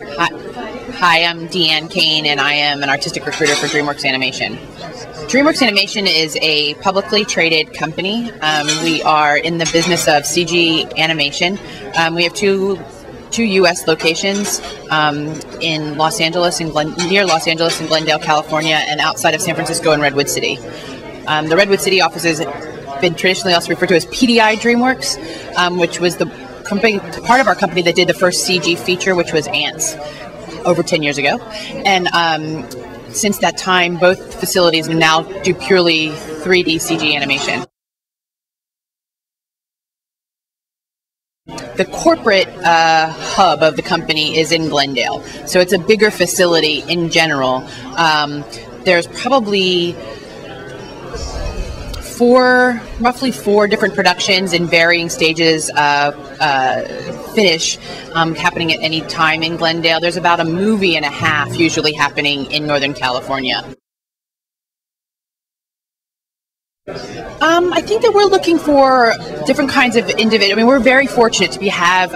Hi, I'm Deanne Koehn, and I am an artistic recruiter for Dreamworks Animation. Dreamworks Animation is a publicly traded company. We are in the business of CG animation. We have two U.S. locations in Los Angeles, near Los Angeles in Glendale, California, and outside of San Francisco in Redwood City. The Redwood City office has been traditionally also referred to as PDI Dreamworks, which was the part of our company that did the first CG feature, which was Ants, over 10 years ago. And since that time, both facilities now do purely 3D CG animation. The corporate hub of the company is in Glendale, so it's a bigger facility in general. There's probably roughly four different productions in varying stages of finish happening at any time in Glendale. There's about a movie and a half usually happening in Northern California. I think that we're looking for different kinds of individuals. I mean, we're very fortunate to have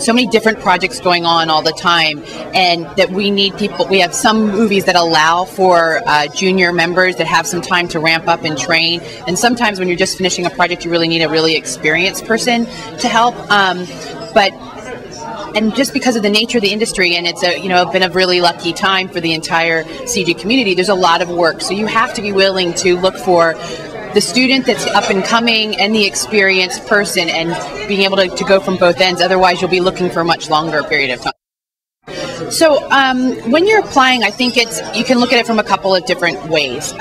so many different projects going on all the time, and that we need people. We have some movies that allow for junior members that have some time to ramp up and train, and sometimes when you're just finishing a project, you really need a really experienced person to help. And just because of the nature of the industry, and it's been a really lucky time for the entire CG community, there's a lot of work. So you have to be willing to look for the student that's up and coming and the experienced person, and being able to go from both ends. Otherwise, you'll be looking for a much longer period of time. So when you're applying, I think you can look at it from a couple of different ways.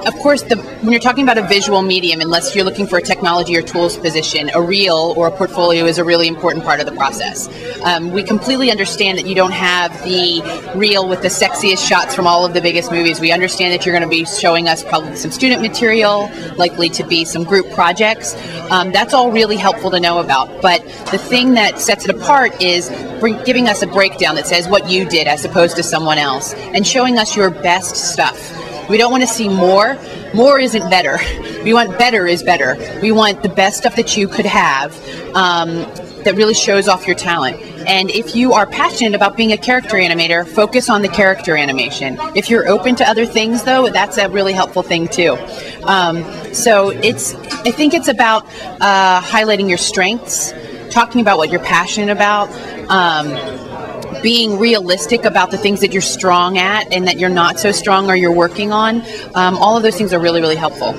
Of course, when you're talking about a visual medium, unless you're looking for a technology or tools position, a reel or a portfolio is a really important part of the process. We completely understand that you don't have the reel with the sexiest shots from all of the biggest movies. We understand that you're going to be showing us probably some student material, likely to be some group projects. That's all really helpful to know about. But the thing that sets it apart is giving us a breakdown that says what you did as opposed to someone else, and showing us your best stuff. We don't want to see more. More isn't better. We want better is better. We want the best stuff that you could have that really shows off your talent. And if you are passionate about being a character animator, focus on the character animation. If you're open to other things, though, that's a really helpful thing, too. So I think it's about highlighting your strengths, talking about what you're passionate about, being realistic about the things that you're strong at and that you're not so strong or you're working on. All of those things are really, really helpful.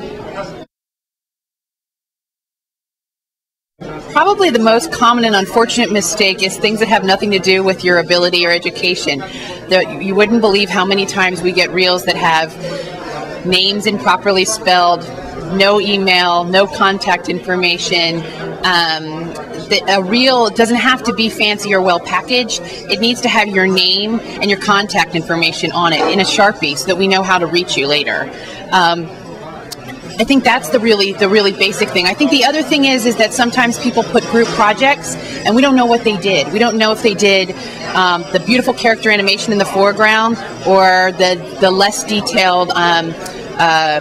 Probably the most common and unfortunate mistake is things that have nothing to do with your ability or education. You wouldn't believe how many times we get reels that have names improperly spelled, no email, no contact information. A reel doesn't have to be fancy or well packaged. It needs to have your name and your contact information on it in a Sharpie so that we know how to reach you later. I think that's the really basic thing. I think the other thing is that sometimes people put group projects and we don't know what they did. We don't know if they did the beautiful character animation in the foreground or the less detailed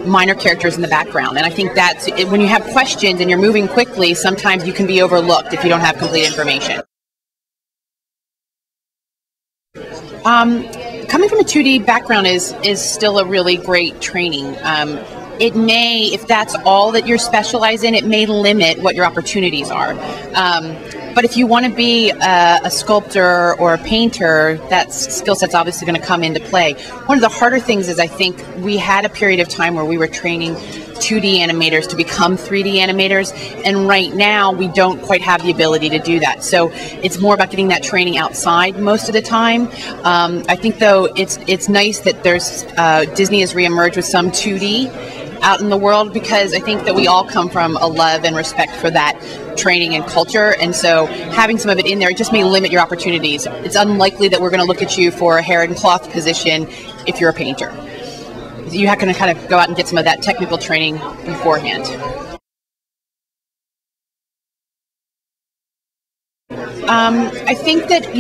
minor characters in the background. And I think that's when you have questions and you're moving quickly, sometimes you can be overlooked if you don't have complete information. Coming from a 2D background is still a really great training. It may, if that's all that you're specialized in, it may limit what your opportunities are. But if you want to be a sculptor or a painter, that skill set's obviously going to come into play. One of the harder things is I think we had a period of time where we were training 2D animators to become 3D animators, and right now we don't quite have the ability to do that. So it's more about getting that training outside most of the time. I think though it's nice that there's Disney has reemerged with some 2D out in the world, because I think that we all come from a love and respect for that training and culture, and so having some of it in there, it just may limit your opportunities. It's unlikely that we're going to look at you for a hair and cloth position if you're a painter. You have to kind of go out and get some of that technical training beforehand. I think that,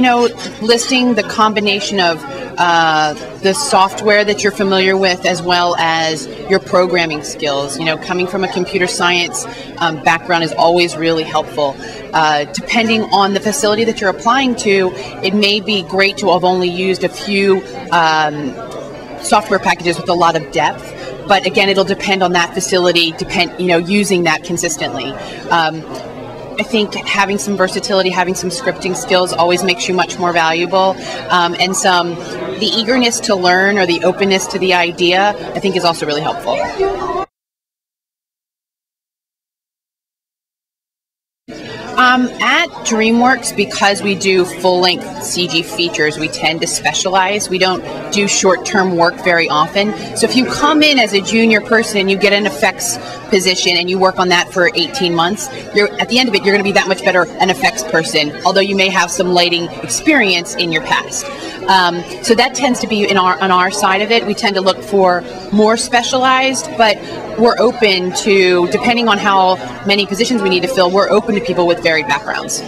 listing the combination of the software that you're familiar with, as well as your programming skills. You know, coming from a computer science background is always really helpful. Depending on the facility that you're applying to, it may be great to have only used a few software packages with a lot of depth. But again, it'll depend on that facility, using that consistently. I think having some versatility, having some scripting skills always makes you much more valuable. And the eagerness to learn or the openness to the idea, I think, is also really helpful. At Dreamworks, because we do full-length CG features, we tend to specialize. We don't do short-term work very often. So if you come in as a junior person and you get an effects position and you work on that for 18 months, at the end of it, you're going to be that much better an effects person, although you may have some lighting experience in your past. So that tends to be on our side of it. We tend to look for more specialized, but we're open to, depending on how many positions we need to fill, we're open to people with varied backgrounds.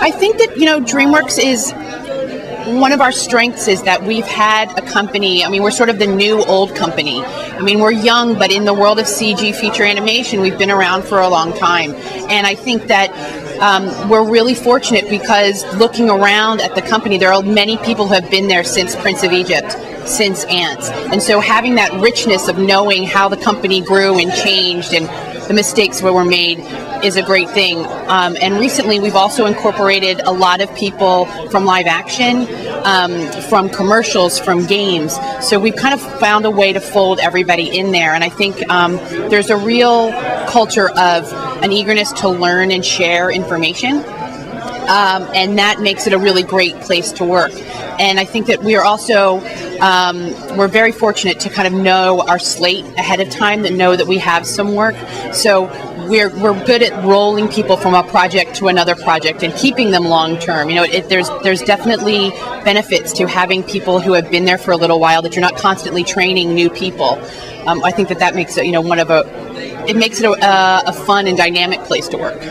I think that, Dreamworks is, one of our strengths is that we've had a company. I mean, we're sort of the new old company. I mean, we're young, but in the world of CG feature animation, we've been around for a long time. And I think that we're really fortunate because looking around at the company, there are many people who have been there since Prince of Egypt, since Ants. And so having that richness of knowing how the company grew and changed and the mistakes that were made is a great thing. And recently we've also incorporated a lot of people from live action, from commercials, from games. So we've kind of found a way to fold everybody in there. And I think there's a real culture of an eagerness to learn and share information. And that makes it a really great place to work. And I think that we are also, we're very fortunate to kind of know our slate ahead of time, that know that we have some work. So we're good at rolling people from a project to another project and keeping them long term. There's definitely benefits to having people who have been there for a little while, that you're not constantly training new people. I think that makes it, it makes it a fun and dynamic place to work.